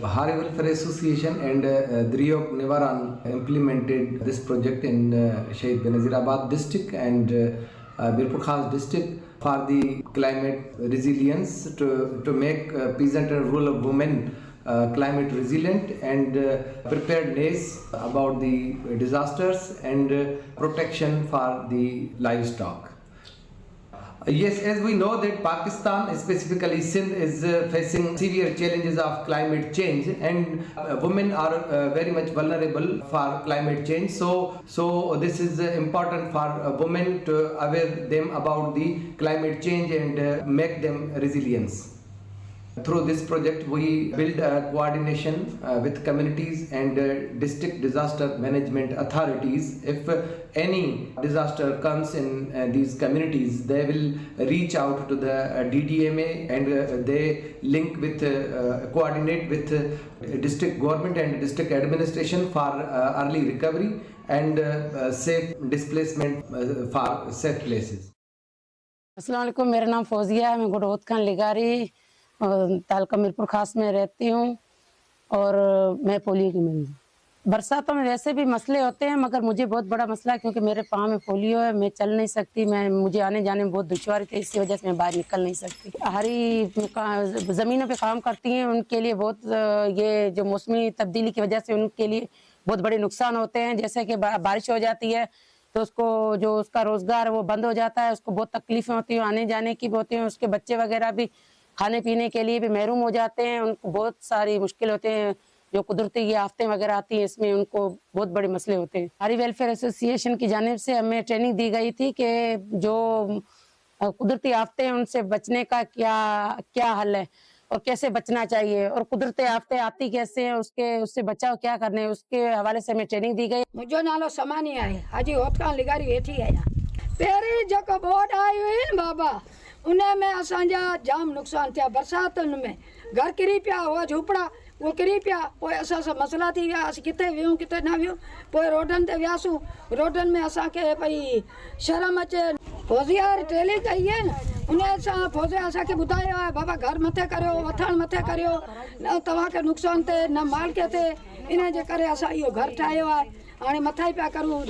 Hari Welfare Association and Driok Nivaran implemented this project in Shahid Benazirabad district and Birpur Khas district for the climate resilience to make peasant and rural women climate resilient and preparedness about the disasters and protection for the livestock. Yes, as we know that Pakistan, specifically Sindh, is facing severe challenges of climate change, and women are very much vulnerable for climate change. So this is important for women to aware them about the climate change and make them resilience. Through this project, we build a coordination with communities and district disaster management authorities. If any disaster comes in these communities, they will reach out to the DDMA and they link with, coordinate with district government and district administration for early recovery and safe displacement for safe places. अस्सलाम वालेकुम, मेरा नाम फौजिया है। मैं गुडोत खान लिगारी तालका मीरपुर खास में रहती हूँ और मैं पोलियो की मरीज हूँ। बरसातों में वैसे भी मसले होते हैं, मगर मुझे बहुत बड़ा मसला है क्योंकि मेरे पाँव में पोलियो है। मैं चल नहीं सकती, मुझे आने जाने में बहुत दुश्वारी थी, इसी वजह से मैं बाहर निकल नहीं सकती। हरी ज़मीनों पे काम करती हैं, उनके लिए बहुत ये जो मौसमी तब्दीली की वजह से उनके लिए बहुत बड़े नुकसान होते हैं। जैसे कि बारिश हो जाती है तो उसको जो उसका रोज़गार वो बंद हो जाता है, उसको बहुत तकलीफ़ें होती हैं, आने जाने की भी होती हैं। उसके बच्चे वगैरह भी खाने पीने के लिए भी महरूम हो जाते हैं, उनको बहुत सारी मुश्किल होते हैं। जो कुदरती ये आफतें वगैरह आती हैं, इसमें उनको बहुत बड़े मसले होते हैं। हारी वेलफेयर एसोसिएशन की जानिब से हमें ट्रेनिंग दी गई थी कि जो कुदरती आफतें हैं उनसे बचने का क्या हल है और कैसे बचना चाहिए, और कुदरती आफतें आती कैसे हैं, उससे बचाव क्या करने है, उसके हवाले से हमें ट्रेनिंग दी गई। मुझो नालो समानी आहे, हाजी होतकान लिगारी वेठी आहियां। पहिरीं जेको बोर्ड आई हुई न बाबा, उन में असांजा जाम नुक़सान थिया। बरसातुनि में घर किरी पिया, हुआ झूपड़ा वो किरी पिया। पोइ असां सां मसला थी विया, असीं किथे वियूं किथे न वियूं। पोइ रोडनि ते वियासीं, रोडनि में असांखे भई शर्म अचे। फौजिया ट्रेली कई आहे न, उन सां फौजिया असांखे ॿुधायो आहे बाबा घर मथे करियो, वठणु मथे करियो, न तव्हांखे नुक़सानु थिए न मालिक खे। इन जे करे असां इहो घरु ठाहियो आहे। हाणे मथा ई पिया करूं,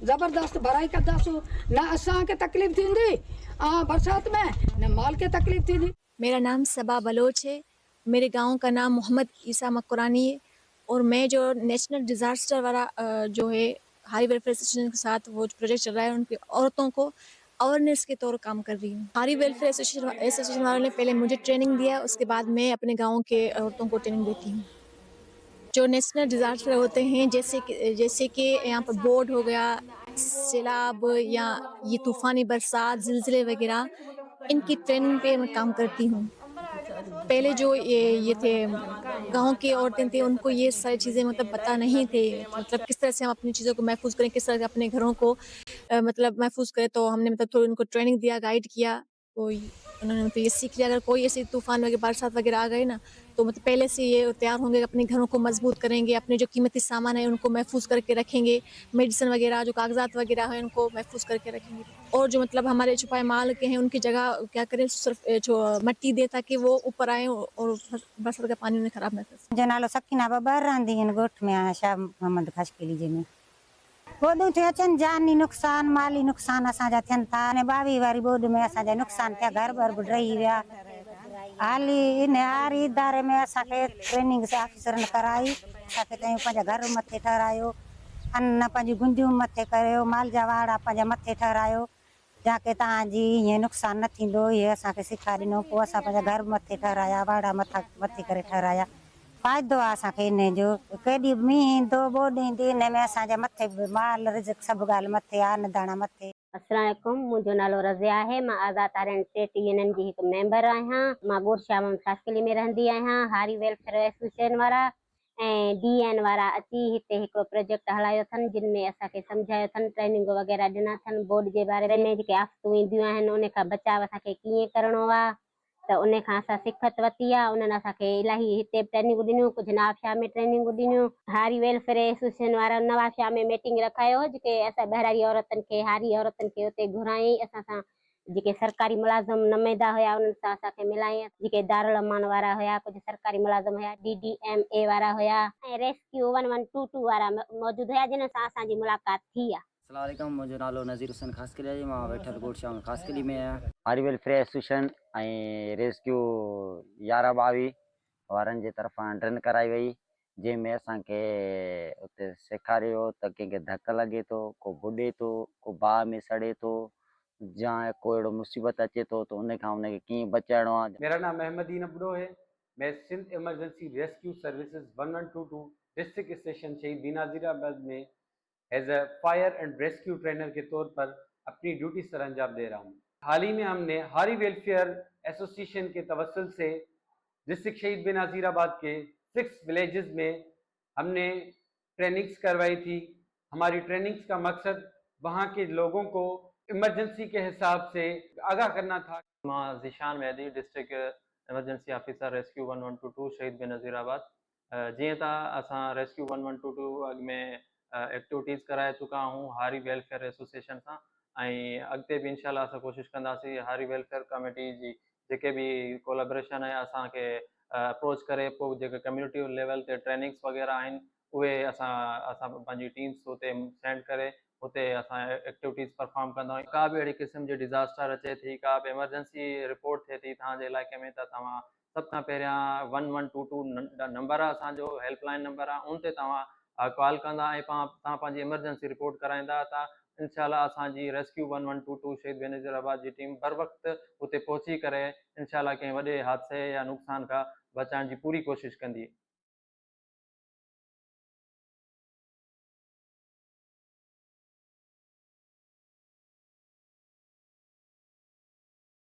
ज़बरदस्त भराई कंदासूं, न असांखे तकलीफ़ थींदी बरसात में, न माल के तकलीफ थी। मेरा नाम सबा बलोच है। मेरे गांव का नाम मोहम्मद ईसा मकुरानी है और मैं जो नेशनल डिज़ास्टर वाला जो है हारी वेलफेयर एसोसिएशन के साथ वो प्रोजेक्ट चल रहा है, उनकी औरतों को अवेयरनेस के तौर काम कर रही हूँ। हारी वेलफेयर एसोसिएशन वालों ने पहले मुझे ट्रेनिंग दिया, उसके बाद मैं अपने गाँव के औरतों को ट्रेनिंग देती हूँ। जो नेशनल डिज़ास्टर होते हैं, जैसे कि यहाँ पर बोर्ड हो गया, सैलाब या ये तूफ़ानी बरसात, ज़िलज़िले वगैरह, इनकी ट्रेनिंग पे मैं काम करती हूँ। पहले जो ये थे गाँव की औरतें थी, उनको ये सारी चीज़ें मतलब पता नहीं थे, मतलब किस तरह से हम अपनी चीज़ों को महफूज करें, किस तरह से अपने घरों को मतलब महफूज करें। तो हमने मतलब थोड़ी उनको ट्रेनिंग दिया, गाइड किया। तो उन्होंने मतलब ये सीख लिया, अगर कोई ऐसी तूफ़ान वगैरह बरसात वगैरह आ गई ना, तो मतलब पहले से ये तैयार होंगे, अपने घरों को मजबूत करेंगे, अपने जो कीमती सामान है उनको महफूज करके रखेंगे, मेडिसिन वगैरह जो कागजात वगैरह है उनको महफूज करके रखेंगे। और जो मतलब हमारे छुपाए माल के हैं उनकी जगह क्या करें, सिर्फ जो मट्टी दे ताकि वो ऊपर आए और बरसात का पानी उन्हें खराब न करे। जनालो सकीना बाबा रहंदी आहिनि ॻोठ में, शाह मोहम्मद खशकेली जे में बोॾूं थियूं अचनि, जानी नुक़सान माली नुक़सान असांजा थियनि था। अने 22 वारी बोॾ में असांजा नुक़सान थिया, घर बर बि ॾही विया। हाली इन हारी इदारे में असांखे ट्रेनिंग ऑफिसरनि कराई, असांखे चयूं पंहिंजा घर मथे ठहिरायो, अन्न पंहिंजी गुंजियूं मथे करियो, माल जा वाड़ा पंहिंजा मथे ठहिरायो, जाके तव्हांजी ईअं नुक़सानु न थींदो। इहे असांखे सिखा ॾिनो। पोइ असां पंहिंजा घर मथे ठहिराया, वाड़ा मथे करे ठहिराया। फ़ाइदो आहे असांखे इन जो। केॾी मींहुं ईंदो, ॿोॾ ईंदी, इन में असांजे मथे माल रिज़्क़ सभु ॻाल्हि मथे आहे, अन्न दाणा मथे। अस्सलाम वालेकुम, मुंहिंजो नालो रज़िया आहे। मां आज़ाद आर्यन ट्रेड यूनियन जी हिकु मेंबर आहियां। मां ॻोठ शाह मोहम्मद खशकेली में रहंदी आहियां। हारी वेलफेयर एसोसिएशन वारा ऐं DN वारा अची हिते हिकिड़ो प्रोजेक्ट हलायो अथनि, जिन में असांखे सम्झायो अथनि, ट्रेनिंग वग़ैरह ॾिना अथनि बोर्ड जे बारे में। जेके आफ़तूं ईंदियूं आहिनि उन खां बचाव असांखे कीअं करिणो आहे, त उन खां असां सिखत वरिती आहे। उन्हनि असांखे इलाही हिते ट्रेनिंग ॾिनियूं, कुझु नवाबशाह में ट्रेनिंग ॾिनियूं। हारी वेलफेयर एसोसिएशन वारा नवाबशाह में मीटिंग रखायो, जेके असां ॿाहिरारी औरतनि खे, हारी औरतनि खे उते घुराई, असां सां जेके सरकारी मुलाज़िम नुमाइंदा हुया उन्हनि सां असांखे मिलायां, जेके दारुल अमान वारा हुया, कुझु सरकारी मुलाज़िम हुया, DDMA वारा हुया ऐं रेस्क्यू 1122 वारा मौजूदु हुया जिन सां असांजी मुलाक़ात थी आहे। अस्सलाम वालेकुम, मुंहिंजो नालो नज़ीर हुसैन ख़ासकली आहे। मां वेठल ॻोठ शाम ख़ासकली में आहियां। हारी वेलफेयर एसोसिएशन ऐं रेस्क्यू 11-22 वारनि जे तरफ़ां ड्रिल कराई वई, जंहिंमें असांखे उते सेखारियो त कंहिंखे धकु लॻे थो, को बुॾे थो, को बाहि में सड़े थो, या को अहिड़ो मुसीबत अचे थो त उन खां उनखे कीअं बचाइणो आहे। मेरा नाम अहमदीन अबड़ो है। मैं Sindh emergency rescue services 1122 district station Shaheed Benazirabad में as a fire and rescue trainer के तौर पर अपनी ड्यूटी सर अंजाम दे रहा हूँ। हाल ही में हमने हारी वेलफेयर एसोसिएशन के तवस्सुल से डिस्ट्रिक्ट शहीद बेनज़ीराबाद के 6 विलेजेस में हमने ट्रेनिंग्स करवाई थी। हमारी ट्रेनिंग्स का मकसद वहाँ के लोगों को इमरजेंसी के हिसाब से आगाह करना था। मां ज़ीशान मेहदी, डिस्ट्रिक्ट इमरजेंसी ऑफिसर रेस्क्यू 1122 शहीद बेनज़ीराबाद। जीअं त असां रेस्क्यू 1122 अॻ में एक्टिविटीज़ कराए चुका हूँ हारी वेलफेयर एसोसिएशन सां, ऐं अॻिते बि इनशाला असां कोशिशि कंदासीं हारी वेलफेयर कमेटी जी जेके बि कोलेबोरेशन आहे असांखे अप्रोच करे पोइ जेके कम्यूनिटी लेवल ते ट्रेनिंग्स वग़ैरह आहिनि उहे असां पंहिंजी टीम्स हुते सेंड करे हुते असां एक्टिविटीज़ परफॉर्म कंदा आहियूं। का बि अहिड़ी क़िस्म जी डिज़ास्टर अचे थी, का बि एमरजेंसी रिपोर्ट थिए थी तव्हांजे इलाइक़े में, त तव्हां सभ खां पहिरियां 1122 नंबर आहे असांजो, हेल्पलाइन नंबर आहे, उन ते तव्हां कॉल कंदा ऐं तव्हां पंहिंजी एमरजेंसी रिपोर्ट कराईंदा त इनशाला असांजी रेस्क्यू 1122 शहीद बेनज़ीराबाद जी टीम बर वक़्तु हुते पहुची करे इनशाला कंहिं वॾे हादसे या नुक़सान खां बचाइण जी पूरी कोशिशि कंदी।